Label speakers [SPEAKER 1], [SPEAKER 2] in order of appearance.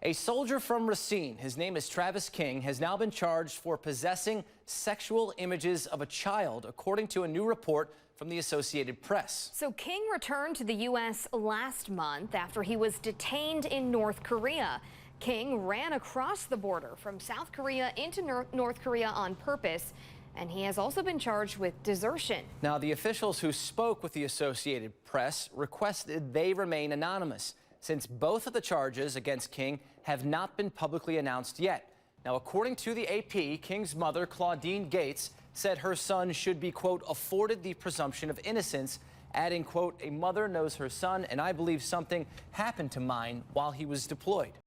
[SPEAKER 1] A soldier from Racine, his name is Travis King, has now been charged for possessing sexual images of a child, according to a new report from the Associated Press.
[SPEAKER 2] So King returned to the U.S. last month after he was detained in North Korea. King ran across the border from South Korea into North Korea on purpose, and he has also been charged with desertion.
[SPEAKER 1] Now, the officials who spoke with the Associated Press requested they remain anonymous, since both of the charges against King have not been publicly announced yet. Now, according to the AP, King's mother, Claudine Gates, said her son should be, quote, afforded the presumption of innocence, adding, quote, a mother knows her son, and I believe something happened to mine while he was deployed.